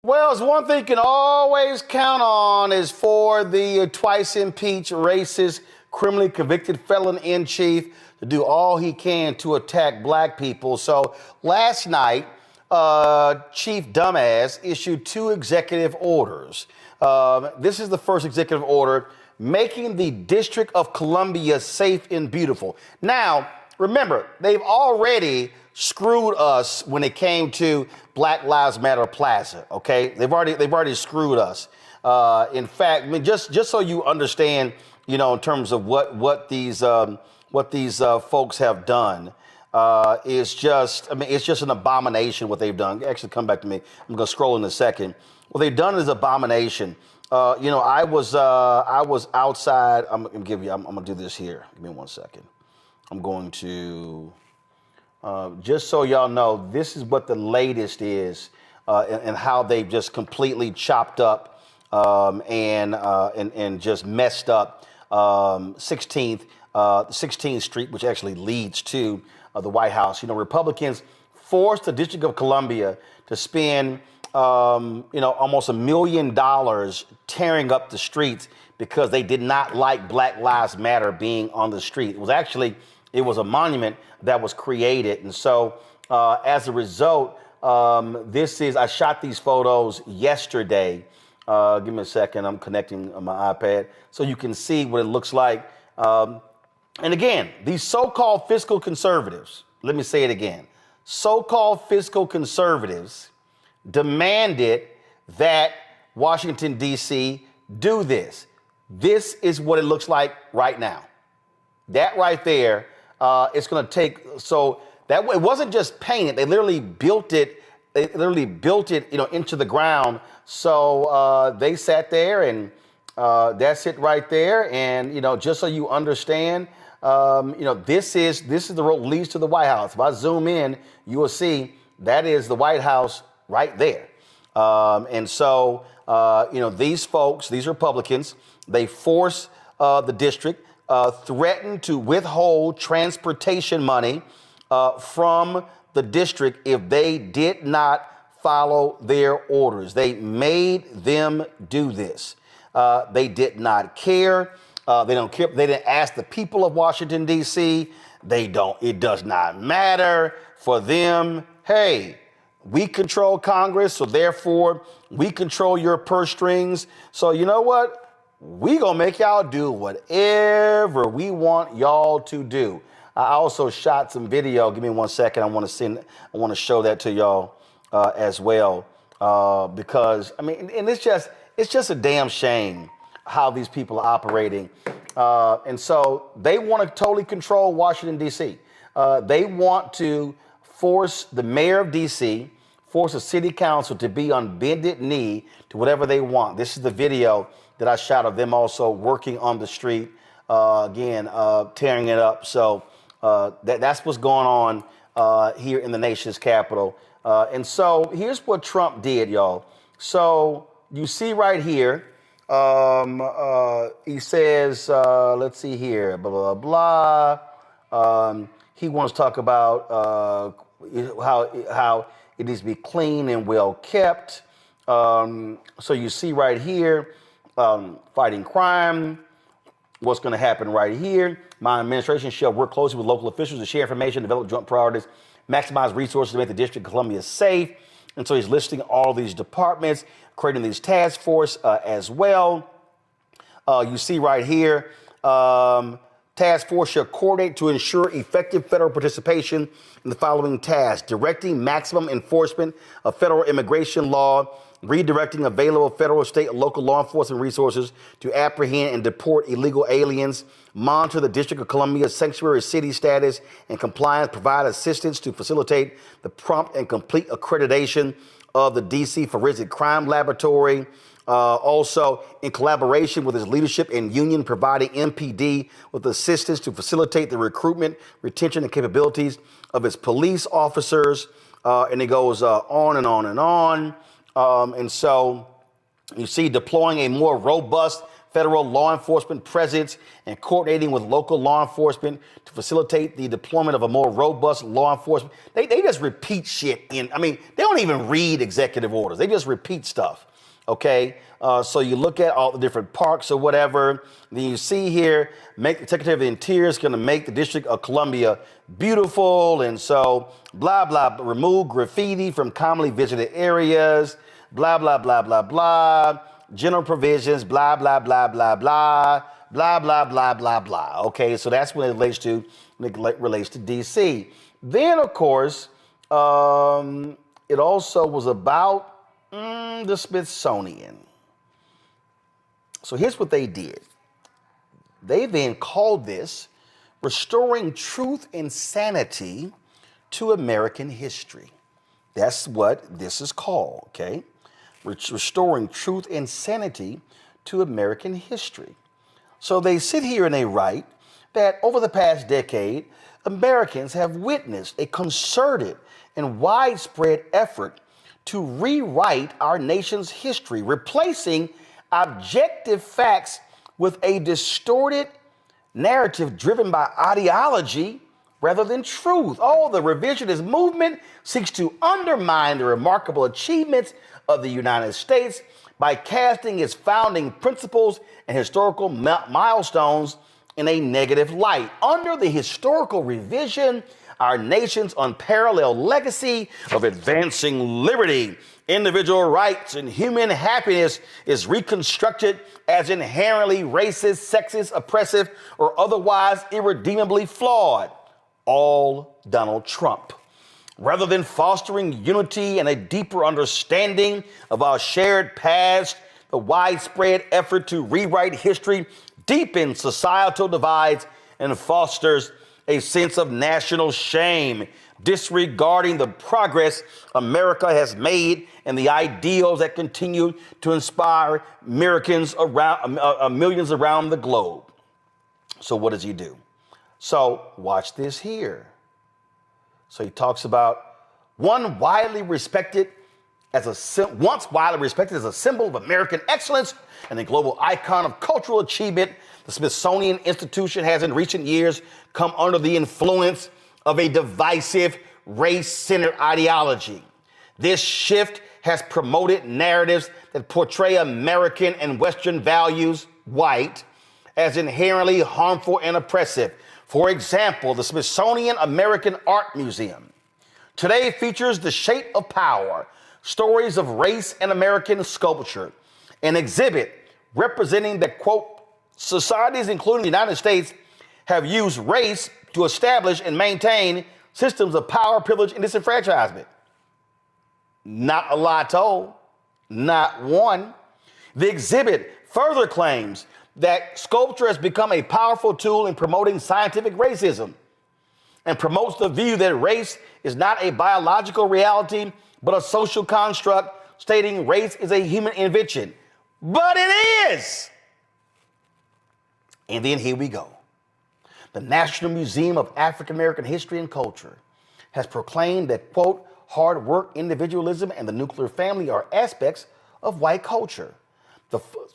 Well, it's one thing you can always count on is for the twice impeached, racist, criminally convicted felon in chief to do all he can to attack black people. So last night, Chief Dumbass issued two executive orders. This is the first executive order making the District of Columbia safe and beautiful. Now, remember, they've already screwed us when it came to Black Lives Matter Plaza. Okay, they've already screwed us. In fact, I mean, just so you understand, in terms of what these folks have done, is just, it's just an abomination what they've done. Actually, come back to me. I'm gonna scroll in a second. What they've done is abomination. I was outside. I'm gonna do this here. Give me 1 second. I'm going to. Just so y'all know, this is what the latest is, and how they've just completely chopped up and just messed up 16th Street, which actually leads to the White House. Republicans forced the District of Columbia to spend almost $1 million tearing up the streets because they did not like Black Lives Matter being on the street. It was a monument that was created. And so as a result, I shot these photos yesterday. Give me a second. I'm connecting on my iPad so you can see what it looks like. And again, these so-called fiscal conservatives, let me say it again, so-called fiscal conservatives demanded that Washington, D.C. do this. This is what it looks like right now. That right there, it's going to take, so that it wasn't just painted. They literally built it. Into the ground. So they sat there, and that's it right there. And just so you understand, this is the road that leads to the White House. If I zoom in, you will see that is the White House right there. And so these folks, these Republicans, they force the district. Threatened to withhold transportation money from the district if they did not follow their orders. They made them do this. They did not care. They don't care. They didn't ask the people of Washington, D.C. It does not matter for them. Hey, we control Congress, so therefore we control your purse strings. So you know what? We gonna make y'all do whatever we want y'all to do. I also shot some video. Give me 1 second. I want to show that to y'all as well, because and it's just a damn shame how these people are operating, and so they want to totally control Washington D.C. They want to force the mayor of D.C., force the city council to be on bended knee to whatever they want. This is the video that I shot of them also working on the street, tearing it up. So that's what's going on here in the nation's capital. And so here's what Trump did, y'all. So you see right here, he says, let's see here, blah, blah, blah. He wants to talk about how it needs to be clean and well kept. So you see right here, fighting crime, what's going to happen right here. My administration shall work closely with local officials to share information, develop joint priorities, maximize resources to make the District of Columbia safe. And so he's listing all these departments, creating these task force as well. You see right here, task force shall coordinate to ensure effective federal participation in the following tasks: directing maximum enforcement of federal immigration law, redirecting available federal, state, and local law enforcement resources to apprehend and deport illegal aliens, monitor the District of Columbia's sanctuary city status and compliance, provide assistance to facilitate the prompt and complete accreditation of the D.C. Forensic Crime Laboratory. Also, in collaboration with his leadership and union, providing MPD with assistance to facilitate the recruitment, retention, and capabilities of its police officers. And it goes on and on and on. And so you see deploying a more robust federal law enforcement presence and coordinating with local law enforcement to facilitate the deployment of a more robust law enforcement. They just repeat shit they don't even read executive orders. They just repeat stuff. Okay, so you look at all the different parks or whatever, then you see here, the Secretary of the Interior is going to make the District of Columbia beautiful, and so blah, blah, remove graffiti from commonly visited areas, blah, blah, blah, blah, blah, general provisions, blah, blah, blah, blah, blah, blah, blah, blah, blah, blah. Okay, so that's when it relates to D.C. Then, of course, it also was about the Smithsonian. So here's what they did. They then called this Restoring Truth and Sanity to American History. That's what this is called, okay? Restoring Truth and Sanity to American History. So they sit here and they write that over the past decade, Americans have witnessed a concerted and widespread effort to rewrite our nation's history, replacing objective facts with a distorted narrative driven by ideology rather than truth. Oh, the revisionist movement seeks to undermine the remarkable achievements of the United States by casting its founding principles and historical milestones in a negative light. Under the historical revision, our nation's unparalleled legacy of advancing liberty, individual rights, and human happiness is reconstructed as inherently racist, sexist, oppressive, or otherwise irredeemably flawed. All Donald Trump. Rather than fostering unity and a deeper understanding of our shared past, the widespread effort to rewrite history deepens societal divides and fosters a sense of national shame, disregarding the progress America has made and the ideals that continue to inspire millions around the globe. So what does he do? So watch this here. So he talks about once widely respected as a symbol of American excellence and a global icon of cultural achievement, the Smithsonian Institution has in recent years come under the influence of a divisive, race-centered ideology. This shift has promoted narratives that portray American and Western values, white, as inherently harmful and oppressive. For example, the Smithsonian American Art Museum today features The Shape of Power, Stories of Race and American Sculpture, an exhibit representing that, quote, societies, including the United States, have used race to establish and maintain systems of power, privilege, and disenfranchisement. Not a lie told, not one. The exhibit further claims that sculpture has become a powerful tool in promoting scientific racism and promotes the view that race is not a biological reality, but a social construct, stating race is a human invention. But it is. And then here we go. The National Museum of African American History and Culture has proclaimed that, quote, hard work, individualism, and the nuclear family are aspects of white culture.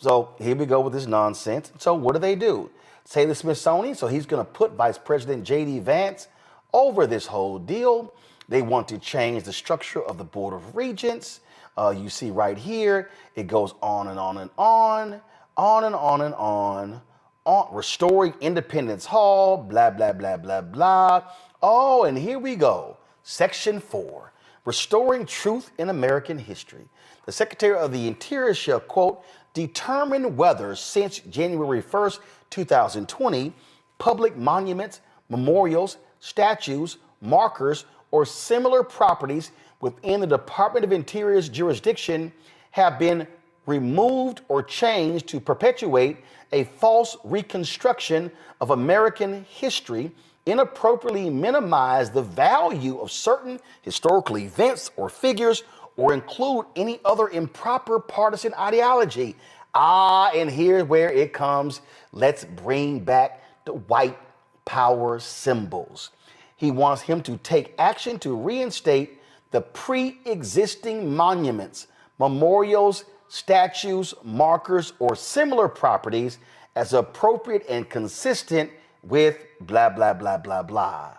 So here we go with this nonsense. So what do? Say the Smithsonian, so he's going to put Vice President J.D. Vance over this whole deal. They want to change the structure of the Board of Regents. You see right here, it goes on and on and on, on and on and on. Restoring Independence Hall, blah, blah, blah, blah, blah. Oh, and here we go. Section 4, Restoring Truth in American History. The Secretary of the Interior shall, quote, determine whether since January 1st, 2020, public monuments, memorials, statues, markers, or similar properties within the Department of Interior's jurisdiction have been removed or changed to perpetuate a false reconstruction of American history, inappropriately minimize the value of certain historical events or figures, or include any other improper partisan ideology. And here's where it comes. Let's bring back the white power symbols. He wants him to take action to reinstate the pre-existing monuments, memorials, statues, markers, or similar properties as appropriate and consistent with blah, blah, blah, blah, blah.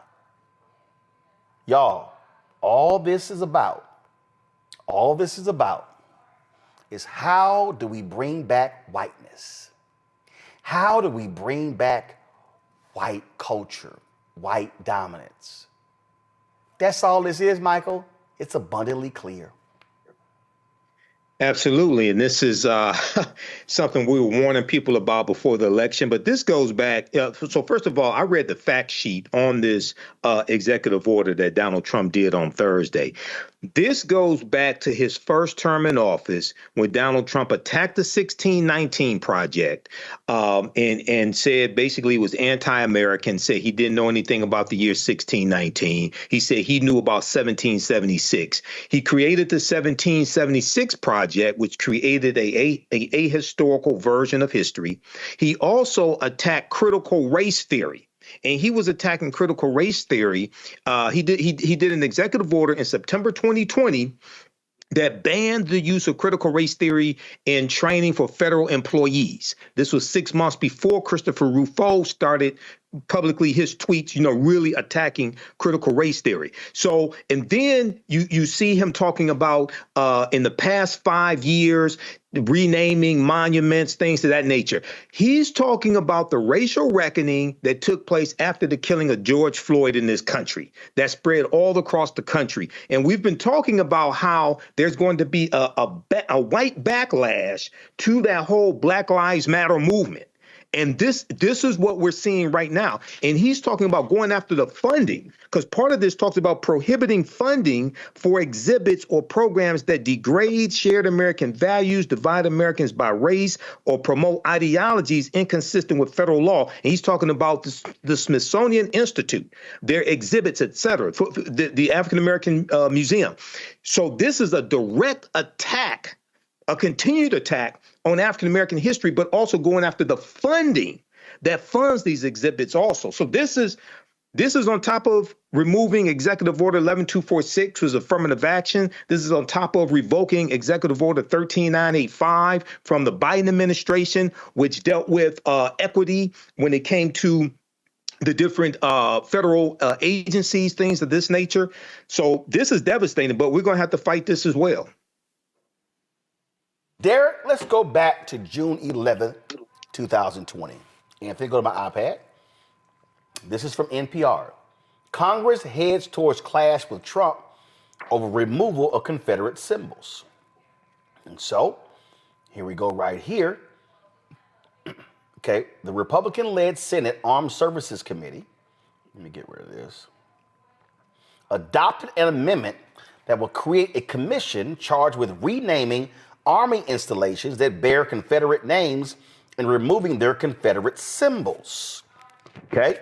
Y'all, all this is about is how do we bring back whiteness? How do we bring back white culture, white dominance? That's all this is, Michael. It's abundantly clear. Absolutely. And this is something we were warning people about before the election. But this goes back. So first of all, I read the fact sheet on this executive order that Donald Trump did on Thursday. This goes back to his first term in office when Donald Trump attacked the 1619 Project and said basically it was anti-American, said he didn't know anything about the year 1619. He said he knew about 1776. He created the 1776 Project, which created a ahistorical version of history. He also attacked critical race theory. And he was attacking critical race theory. He did an executive order in September 2020 that banned the use of critical race theory in training for federal employees. This was 6 months before Christopher Rufo started publicly his tweets, really attacking critical race theory. So, and then you see him talking about in the past 5 years, renaming monuments, things of that nature. He's talking about the racial reckoning that took place after the killing of George Floyd in this country that spread all across the country. And we've been talking about how there's going to be a white backlash to that whole Black Lives Matter movement. And this is what we're seeing right now. And he's talking about going after the funding, because part of this talks about prohibiting funding for exhibits or programs that degrade shared American values, divide Americans by race, or promote ideologies inconsistent with federal law. And he's talking about the Smithsonian Institute, their exhibits, et cetera, the African American Museum. So this is a direct attack, a continued attack on African American history, but also going after the funding that funds these exhibits also. So this is on top of removing Executive Order 11246, which was affirmative action. This is on top of revoking Executive Order 13985 from the Biden administration, which dealt with equity when it came to the different federal agencies, things of this nature. So this is devastating, but we're going to have to fight this as well. Derek, let's go back to June 11th, 2020. And if you go to my iPad, this is from NPR. Congress heads towards clash with Trump over removal of Confederate symbols. And so, here we go right here. Okay, the Republican-led Senate Armed Services Committee, let me get rid of this, adopted an amendment that will create a commission charged with renaming Army installations that bear Confederate names and removing their Confederate symbols. Okay?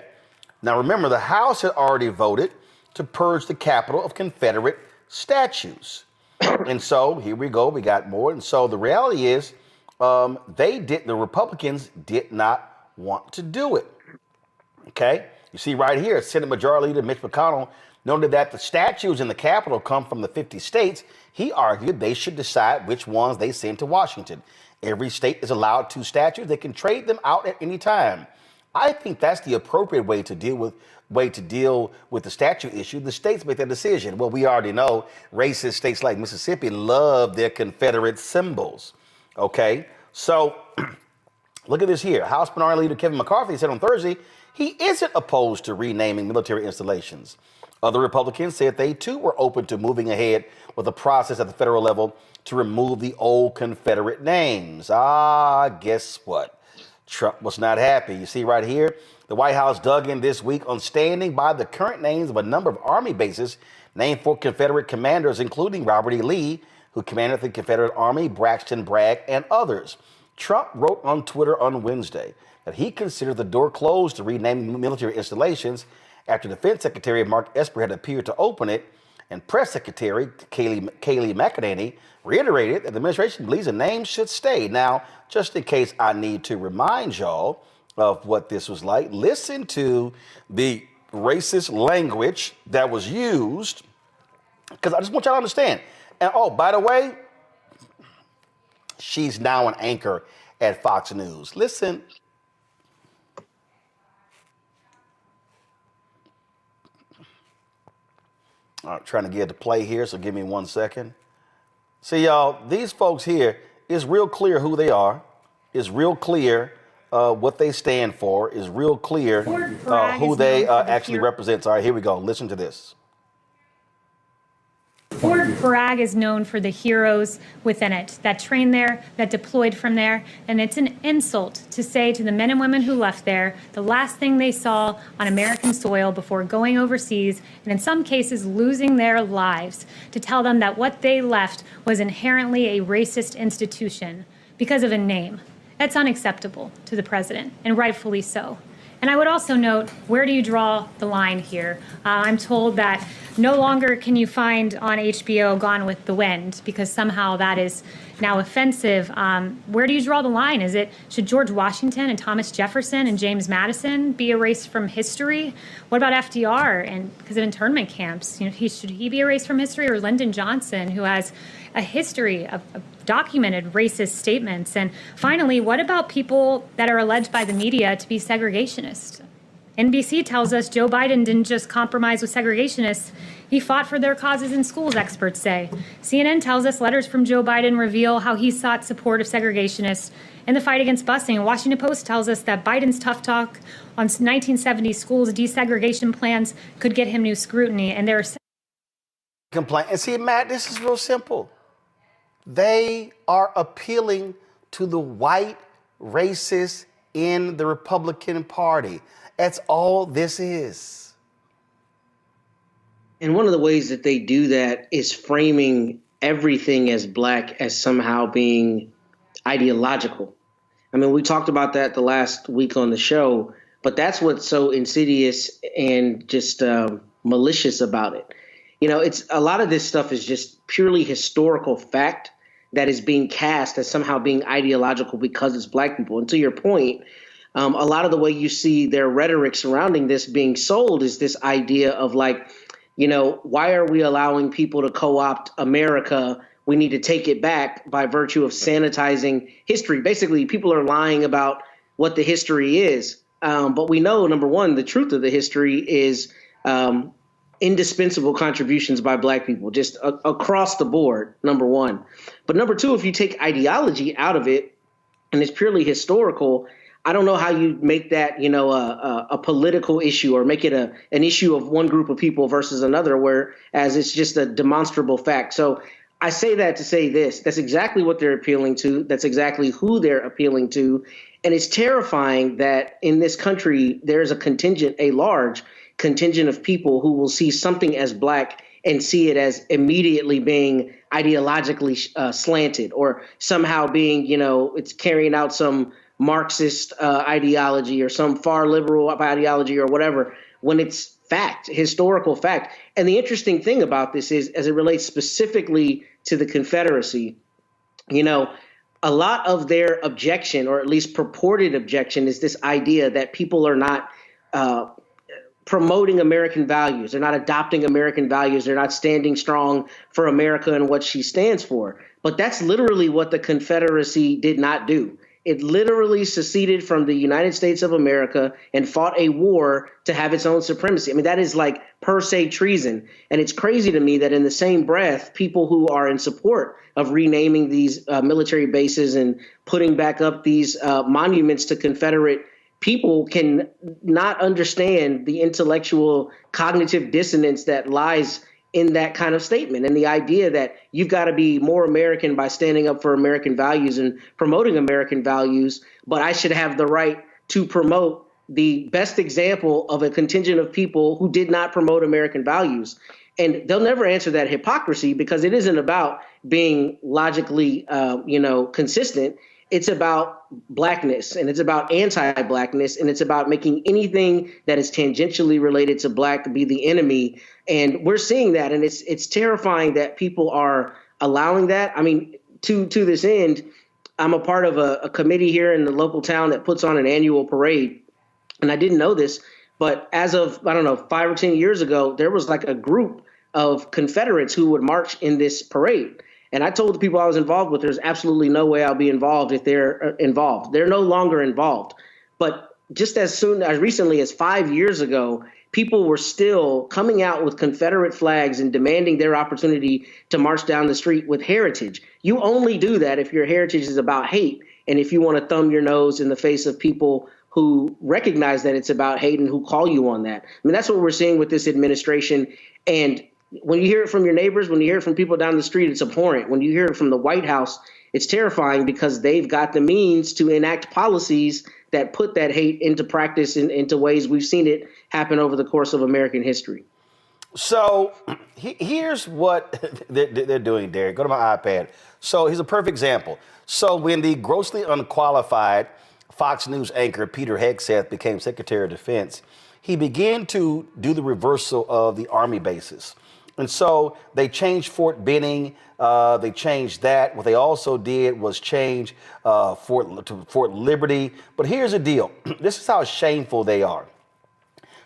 Now remember, the House had already voted to purge the Capitol of Confederate statues. And so here we go, we got more. And so the reality is, the Republicans did not want to do it. Okay? You see right here, Senate Majority Leader Mitch McConnell noted that the statues in the Capitol come from the 50 states. He argued they should decide which ones they send to Washington. Every state is allowed 2 statues. They can trade them out at any time. I think that's the appropriate way to deal with the statue issue. The states make that decision. Well, we already know racist states like Mississippi love their Confederate symbols. Okay, so look at this here. House Minority Leader Kevin McCarthy said on Thursday he isn't opposed to renaming military installations. Other Republicans said they too were open to moving ahead with the process at the federal level to remove the old Confederate names. Guess what? Trump was not happy. You see right here, the White House dug in this week on standing by the current names of a number of Army bases named for Confederate commanders, including Robert E. Lee, who commanded the Confederate Army, Braxton Bragg, and others. Trump wrote on Twitter on Wednesday that he considered the door closed to renaming military installations after Defense Secretary Mark Esper had appeared to open it, and Press Secretary Kayleigh McEnany reiterated that the administration believes the name should stay. Now, just in case I need to remind y'all of what this was like, listen to the racist language that was used, because I just want y'all to understand. And oh, by the way, She's now an anchor at Fox News. Listen. All right, trying to get to play here, so give me 1 second. See, y'all, these folks here, it's real clear who they are. It's real clear what they stand for. It's real clear who they actually represent. All right, here we go. Listen to this. Fort Bragg is known for the heroes within it that trained there, that deployed from there, and it's an insult to say to the men and women who left there the last thing they saw on American soil before going overseas, and in some cases losing their lives, to tell them that what they left was inherently a racist institution because of a name. That's unacceptable to the president, and rightfully so. And I would also note, where do you draw the line here? I'm told that no longer can you find on HBO Gone with the Wind because somehow that is now offensive. Where do you draw the line? Should George Washington and Thomas Jefferson and James Madison be erased from history? What about FDR and because of internment camps? Should he be erased from history, or Lyndon Johnson, who has a history of documented racist statements? And finally, what about people that are alleged by the media to be segregationists? NBC tells us Joe Biden didn't just compromise with segregationists, he fought for their causes in schools, experts say. CNN tells us letters from Joe Biden reveal how he sought support of segregationists in the fight against busing. And Washington Post tells us that Biden's tough talk on 1970s schools desegregation plans could get him new scrutiny. And there are complaint. And see, Matt, this is real simple. They are appealing to the white racists in the Republican Party. That's all this is. And one of the ways that they do that is framing everything as black as somehow being ideological. I mean, we talked about that the last week on the show, but that's what's so insidious and just malicious about it. It's a lot of this stuff is just purely historical fact that is being cast as somehow being ideological because it's black people. And to your point, a lot of the way you see their rhetoric surrounding this being sold is this idea of why are we allowing people to co-opt America? We need to take it back by virtue of sanitizing history. Basically, people are lying about what the history is. But we know, number one, the truth of the history is indispensable contributions by black people, just across the board, number one. But number two, if you take ideology out of it and it's purely historical, I don't know how you make that, a political issue or make it an issue of one group of people versus another, whereas it's just a demonstrable fact. So I say that to say this. That's exactly what they're appealing to. That's exactly who they're appealing to. And it's terrifying that in this country, there's a large contingent of people who will see something as black and see it as immediately being ideologically slanted or somehow being, it's carrying out some Marxist ideology or some far liberal ideology or whatever, when it's fact, historical fact. And the interesting thing about this is, as it relates specifically to the Confederacy, a lot of their objection, or at least purported objection, is this idea that people are not promoting American values. They're not adopting American values. They're not standing strong for America and what she stands for. But that's literally what the Confederacy did not do. It literally seceded from the United States of America and fought a war to have its own supremacy. I mean, that is like per se treason. And it's crazy to me that in the same breath, people who are in support of renaming these military bases and putting back up these monuments to Confederate people can not understand the intellectual cognitive dissonance that lies in that kind of statement, and the idea that you've got to be more American by standing up for American values and promoting American values, but I should have the right to promote the best example of a contingent of people who did not promote American values. And they'll never answer that hypocrisy, because it isn't about being logically, consistent. It's about blackness, and it's about anti-blackness, and it's about making anything that is tangentially related to black be the enemy. And we're seeing that, and it's terrifying that people are allowing that. I mean, to this end, I'm a part of a committee here in the local town that puts on an annual parade. And I didn't know this, but as of, 5 or 10 years ago, there was like a group of Confederates who would march in this parade. And I told the people I was involved with, there's absolutely no way I'll be involved if they're involved. They're no longer involved. But just as recently as 5 years ago, people were still coming out with Confederate flags and demanding their opportunity to march down the street with heritage. You only do that if your heritage is about hate and if you want to thumb your nose in the face of people who recognize that it's about hate and who call you on that. I mean, that's what we're seeing with this administration. And when you hear it from your neighbors, when you hear it from people down the street, it's abhorrent. When you hear it from the White House, it's terrifying because they've got the means to enact policies that put that hate into practice into ways we've seen it happen over the course of American history. So here's what they're doing, Derek. Go to my iPad. So here's a perfect example. So when the grossly unqualified Fox News anchor Peter Hegseth became Secretary of Defense, he began to do the reversal of the Army bases. And so they changed Fort Benning. They changed that. What they also did was change Fort Liberty. But here's the deal. This is how shameful they are.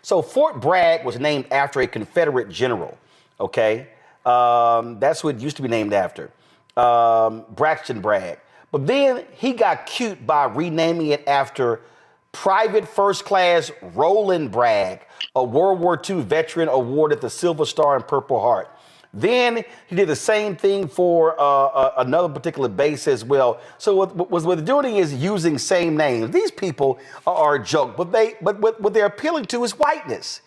So Fort Bragg was named after a Confederate general. OK, that's what it used to be named after, Braxton Bragg. But then he got cute by renaming it after Private First Class Roland Bragg, a World War II veteran awarded the Silver Star and Purple Heart. Then he did the same thing for another particular base as well. So what they're doing is using same names. These people are a joke, but what they're appealing to is whiteness.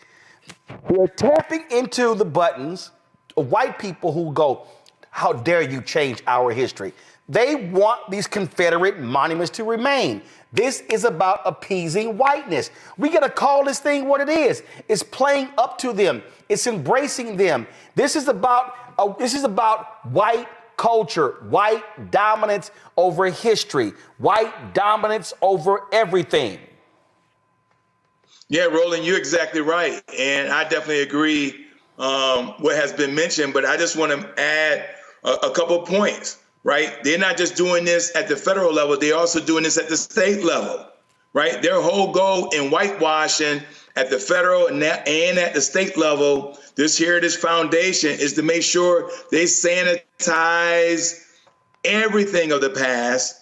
They're tapping into the buttons of white people who go, how dare you change our history? They want these Confederate monuments to remain. This is about appeasing whiteness. We got to call this thing what it is. It's playing up to them. It's embracing them. This is about white culture, white dominance over history, white dominance over everything. Yeah, Roland, you're exactly right. And I definitely agree what has been mentioned, but I just want to add a couple of points. Right? They're not just doing this at the federal level, they're also doing this at the state level, right? Their whole goal in whitewashing at the federal and at the state level, this Heritage Foundation, is to make sure they sanitize everything of the past,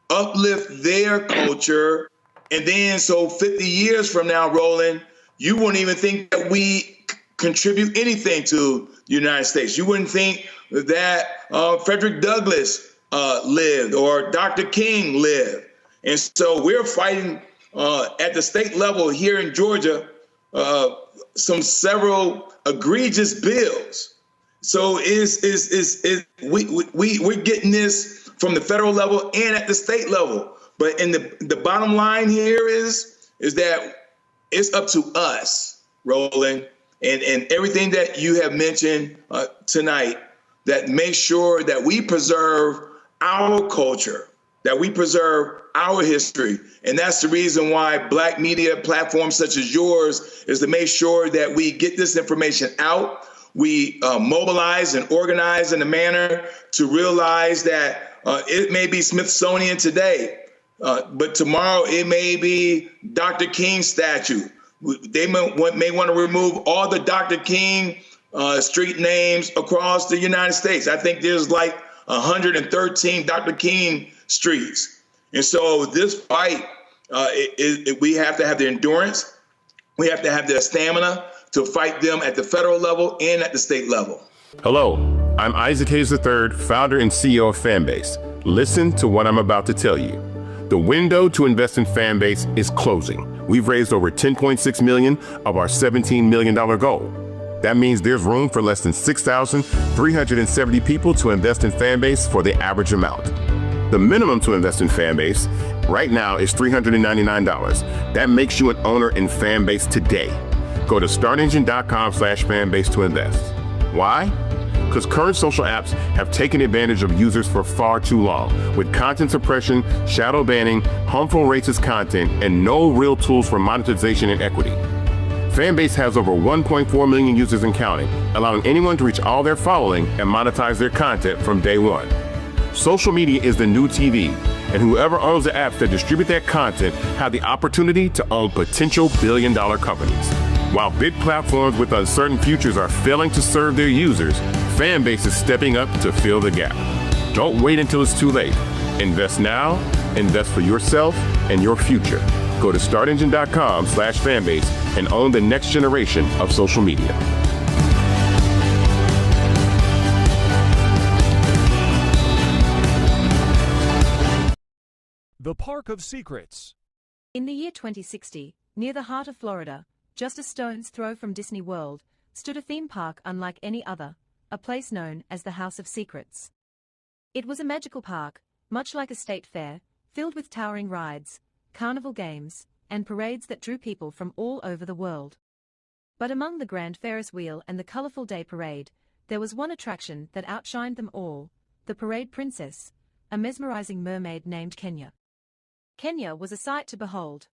uplift their culture, and then so 50 years from now, Roland, you wouldn't even think that we contribute anything to the United States. You wouldn't think that Frederick Douglass lived or Dr. King lived. And so we're fighting at the state level here in Georgia several egregious bills. So we're getting this from the federal level and at the state level. But in the bottom line here is that it's up to us, Roland, and everything that you have mentioned tonight, that make sure that we preserve our culture, that we preserve our history. And that's the reason why Black media platforms such as yours is to make sure that we get this information out. We mobilize and organize in a manner to realize that it may be Smithsonian today, but tomorrow it may be Dr. King's statue. They may want to remove all the Dr. King street names across the United States. I think there's like 113 Dr. King streets. And so this fight, we have to have the endurance. We have to have the stamina to fight them at the federal level and at the state level. Hello, I'm Isaac Hayes III, founder and CEO of Fanbase. Listen to what I'm about to tell you. The window to invest in Fanbase is closing. We've raised over $10.6 million of our $17 million goal. That means there's room for less than 6,370 people to invest in Fanbase for the average amount. The minimum to invest in Fanbase right now is $399. That makes you an owner in Fanbase today. Go to startengine.com/fanbase to invest. Why? Because current social apps have taken advantage of users for far too long, with content suppression, shadow banning, harmful racist content, and no real tools for monetization and equity. Fanbase has over 1.4 million users and counting, allowing anyone to reach all their following and monetize their content from day one. Social media is the new TV, and whoever owns the apps that distribute that content have the opportunity to own potential billion-dollar companies. While big platforms with uncertain futures are failing to serve their users, Fanbase is stepping up to fill the gap. Don't wait until it's too late. Invest now, invest for yourself and your future. Go to startengine.com/fanbase and own the next generation of social media. The Park of Secrets. In the year 2060, near the heart of Florida, just a stone's throw from Disney World, stood a theme park unlike any other, a place known as the House of Secrets. It was a magical park, much like a state fair, filled with towering rides, carnival games, and parades that drew people from all over the world. But among the grand Ferris wheel and the colorful day parade, there was one attraction that outshined them all, the Parade Princess, a mesmerizing mermaid named Kenya. Kenya was a sight to behold.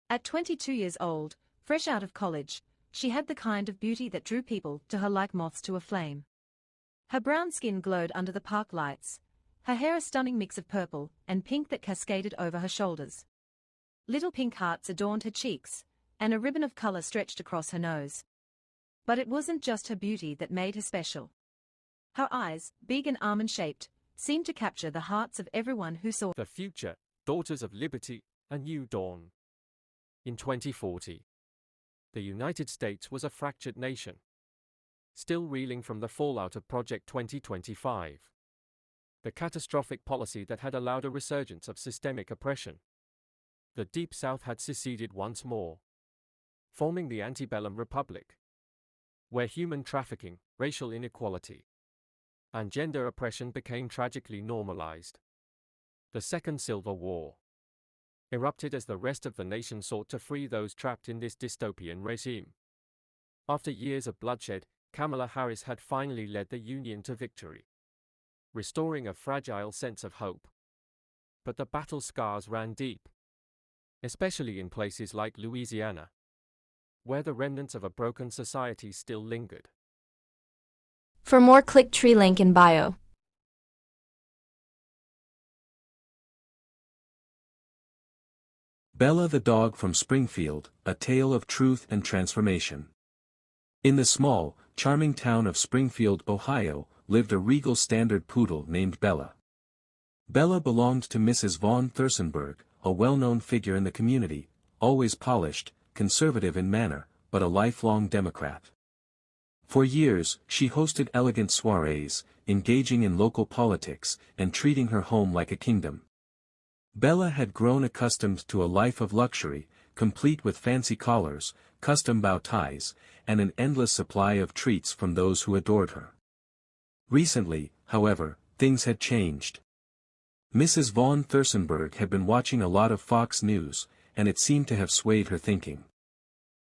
At 22 years old, fresh out of college, she had the kind of beauty that drew people to her like moths to a flame. Her brown skin glowed under the park lights, her hair a stunning mix of purple and pink that cascaded over her shoulders. Little pink hearts adorned her cheeks, and a ribbon of color stretched across her nose. But it wasn't just her beauty that made her special. Her eyes, big and almond-shaped, seemed to capture the hearts of everyone who saw The future, Daughters of Liberty, a New Dawn. In 2040, the United States was a fractured nation, still reeling from the fallout of Project 2025. The catastrophic policy that had allowed a resurgence of systemic oppression. The Deep South had seceded once more, forming the antebellum republic, where human trafficking, racial inequality, and gender oppression became tragically normalized. The Second Civil War erupted as the rest of the nation sought to free those trapped in this dystopian regime. After years of bloodshed, Kamala Harris had finally led the Union to victory, restoring a fragile sense of hope. But the battle scars ran deep, especially in places like Louisiana, where the remnants of a broken society still lingered. For more, click Tree link in bio. Bella the Dog from Springfield, a tale of truth and transformation. In the small, charming town of Springfield, Ohio, lived a regal standard poodle named Bella. Bella belonged to Mrs. Vaughn Thursonberg, a well-known figure in the community, always polished, conservative in manner, but a lifelong Democrat. For years, she hosted elegant soirees, engaging in local politics, and treating her home like a kingdom. Bella had grown accustomed to a life of luxury, complete with fancy collars, custom bow ties, and an endless supply of treats from those who adored her. Recently, however, things had changed. Mrs. Vaughn Thursonberg had been watching a lot of Fox News, and it seemed to have swayed her thinking.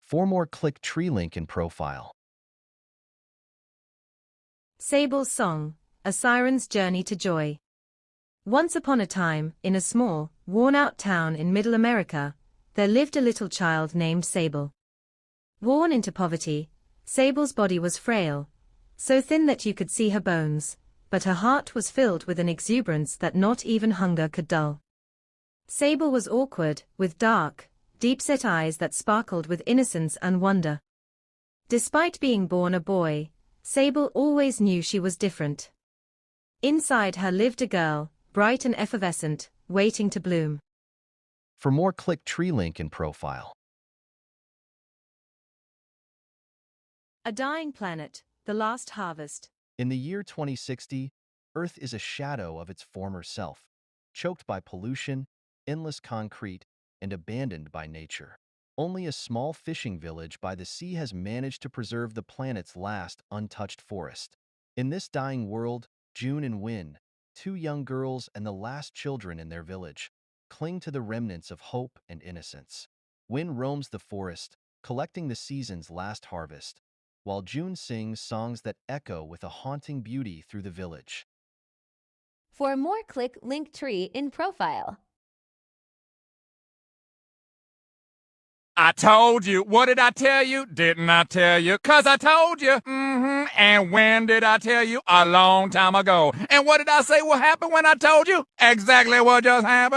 For more, click Tree link in profile. Sable's Song, A Siren's Journey to Joy. Once upon a time, in a small, worn-out town in Middle America, there lived a little child named Sable. Worn into poverty, Sable's body was frail, so thin that you could see her bones, but her heart was filled with an exuberance that not even hunger could dull. Sable was awkward, with dark, deep-set eyes that sparkled with innocence and wonder. Despite being born a boy, Sable always knew she was different. Inside her lived a girl, bright and effervescent, waiting to bloom. For more, click Tree link in profile. A Dying Planet, The Last Harvest. In the year 2060, Earth is a shadow of its former self, choked by pollution, endless concrete, and abandoned by nature. Only a small fishing village by the sea has managed to preserve the planet's last untouched forest. In this dying world, June and Win, two young girls and the last children in their village, cling to the remnants of hope and innocence. Win roams the forest, collecting the season's last harvest, while June sings songs that echo with a haunting beauty through the village. For more, click Linktree in profile. I told you. What did I tell you? Didn't I tell you? 'Cause I told you. And when did I tell you? A long time ago. And what did I say will happen when I told you? Exactly what just happened.